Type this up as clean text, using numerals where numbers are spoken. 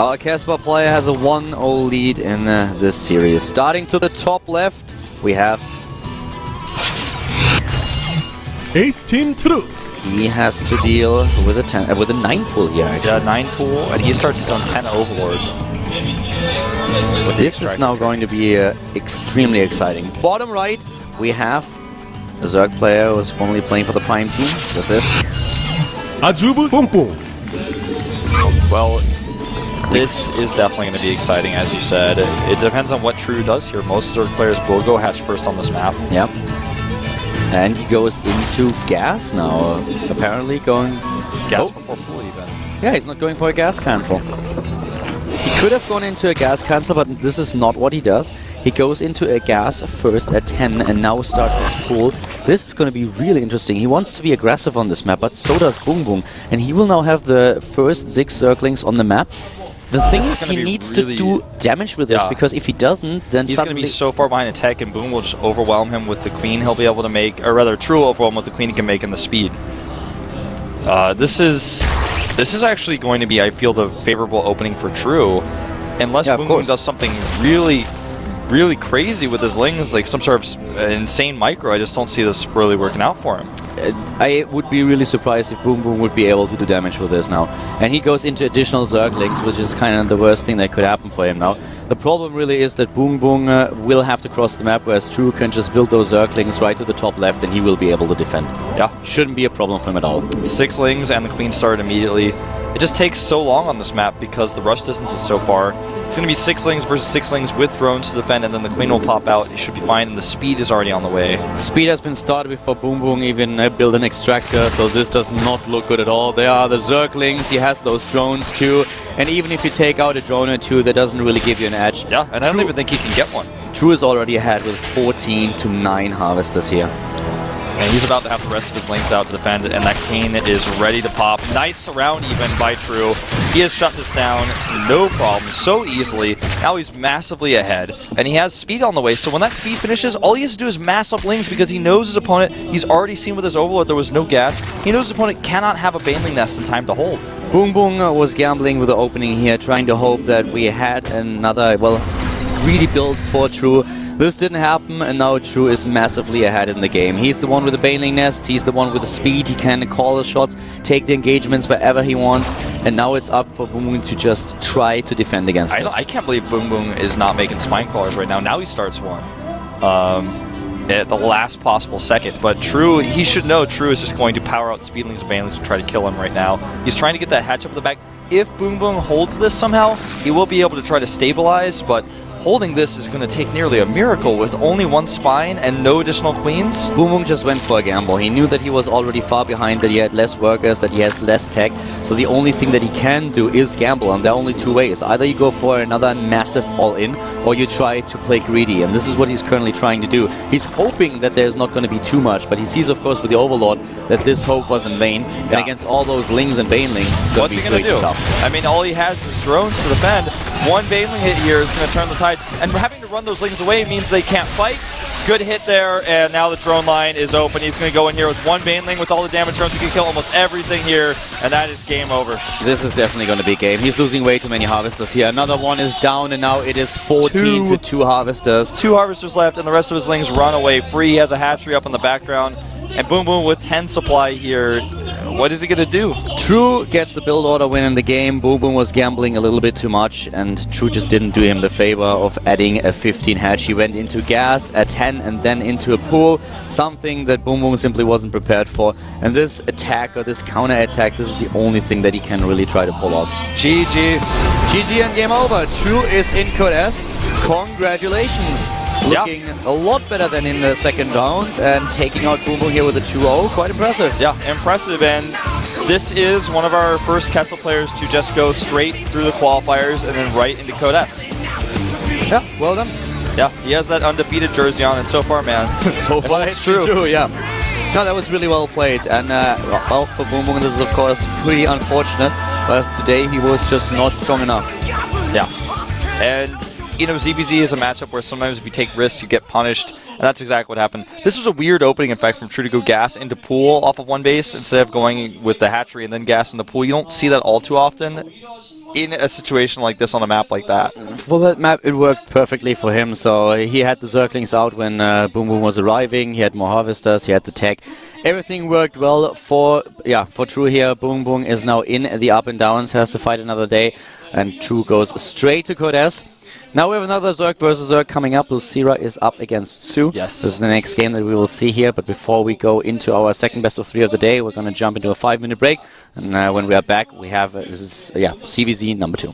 Our Casper player has a 1-0 lead in this series. Starting to the top left, we have Ace Team True. He has to deal with a 9 pool here, actually. Yeah, 9 pool, and he starts his own 10 Overlord. This is now going to be extremely exciting. Bottom right, we have a Zerg player who is formerly playing for the Prime team. This is BBoongBBoong. Well, this is definitely going to be exciting, as you said. It depends on what True does here. Most Zerg players will go hatch first on this map. Yep. And he goes into gas now, apparently going... Gas before pool even. Yeah, he's not going for a gas cancel. He could have gone into a gas cancel, but this is not what he does. He goes into a gas first at 10 and now starts his pool. This is going to be really interesting. He wants to be aggressive on this map, but so does BBoongBBoong. And he will now have the first 6 Zerglings on the map. The thing is, he needs to do damage with this, because if he doesn't, then he's going to be so far behind in tech, and Boom will just overwhelm him with the queen he'll be able to make, or rather, True will overwhelm with the queen he can make and the speed. This is actually going to be, I feel, the favorable opening for True, unless BBoongBBoong does something really crazy with his lings, like some sort of insane micro. I just don't see this really working out for him. I would be really surprised if BBoongBBoong would be able to do damage with this now. And he goes into additional Zerglings, which is kind of the worst thing that could happen for him now. The problem really is that BBoongBBoong will have to cross the map, whereas True can just build those Zerglings right to the top left and he will be able to defend. Yeah. Shouldn't be a problem for him at all. 6 lings and the queen started immediately. It just takes so long on this map because the rush distance is so far. It's going to be 6 lings versus 6 lings with drones to defend, and then the queen will pop out. It should be fine, and the speed is already on the way. Speed has been started before BBoongBBoong even built an extractor, so this does not look good at all. There are the Zerglings, he has those drones too, and even if you take out a drone or two, that doesn't really give you an edge. Yeah, and I don't even think he can get one. True is already ahead with 14 to 9 harvesters here. And he's about to have the rest of his links out to defend, and that cane is ready to pop. Nice round even by True. He has shut this down, no problem, so easily. Now he's massively ahead, and he has speed on the way, so when that speed finishes, all he has to do is mass up lings because he knows his opponent, he's already seen with his Overlord there was no gas. He knows his opponent cannot have a Baneling Nest in time to hold. BBoongBBoong was gambling with the opening here, trying to hope that we had another, well, greedy build for True. This didn't happen, and now True is massively ahead in the game. He's the one with the Baneling Nest, he's the one with the speed, he can call the shots, take the engagements wherever he wants, and now it's up for BBoongBBoong to just try to defend against this. I can't believe BBoongBBoong is not making Spine Crawlers right now. Now he starts one. At the last possible second, but True, he should know True is just going to power out Speedlings and Banelings to try to kill him right now. He's trying to get that hatch up in the back. If BBoongBBoong holds this somehow, he will be able to try to stabilize, but holding this is going to take nearly a miracle with only 1 spine and no additional queens. BBoongBBoong just went for a gamble. He knew that he was already far behind, that he had less workers, that he has less tech. So the only thing that he can do is gamble, and there are only 2 ways. Either you go for another massive all-in, or you try to play greedy, and this is what he's currently trying to do. He's hoping that there's not going to be too much, but he sees, of course, with the Overlord, that this hope was in vain. Yeah. And against all those lings and banelings, it's going to be way too tough. I mean, all he has is drones to defend. 1 baneling hit here is going to turn the tide, and having to run those lings away means they can't fight. Good hit there, and now the drone line is open. He's going to go in here with 1 baneling with all the damage drones. He can kill almost everything here, and that is game over. This is definitely going to be game. He's losing way too many harvesters here. Another one is down, and now it is 14 to 2 harvesters. 2 harvesters left, and the rest of his lings run away free. He has a hatchery up in the background, and BBoongBBoong with 10 supply here. What is he going to do? True gets a build order win in the game. BBoongBBoong was gambling a little bit too much, and True just didn't do him the favor of adding a 15 hatch. He went into gas at 10 and then into a pool, something that BBoongBBoong simply wasn't prepared for. And this attack, or this counter attack, this is the only thing that he can really try to pull off. GG. GG and game over. True is in Code S. Congratulations. Looking a lot better than in the second round, and taking out BBoongBBoong here with a 2-0. Quite impressive. Yeah, impressive. And this is one of our first Kessel players to just go straight through the qualifiers and then right into Code S. Yeah, well done. Yeah, he has that undefeated jersey on, and so far, man, so far it's true. Yeah. No, that was really well played, and well, for BBoongBBoong, this is of course pretty unfortunate, but today he was just not strong enough. Yeah, and you know, ZBZ is a matchup where sometimes if you take risks, you get punished, and that's exactly what happened. This was a weird opening, in fact, from True to go gas into pool off of one base instead of going with the hatchery and then gas in the pool. You don't see that all too often in a situation like this on a map like that. For that map, it worked perfectly for him. So he had the Zerglings out when BoongBoong was arriving. He had more Harvesters. He had the tech. Everything worked well for True here. BoongBoong is now in the up and downs, has to fight another day, and True goes straight to Codes. Now we have another Zerg versus Zerg coming up. Lucira is up against Su. Yes. This is the next game that we will see here. But before we go into our second best of 3 of the day, we're going to jump into a 5-minute break. And when we are back, we have, CVZ number 2.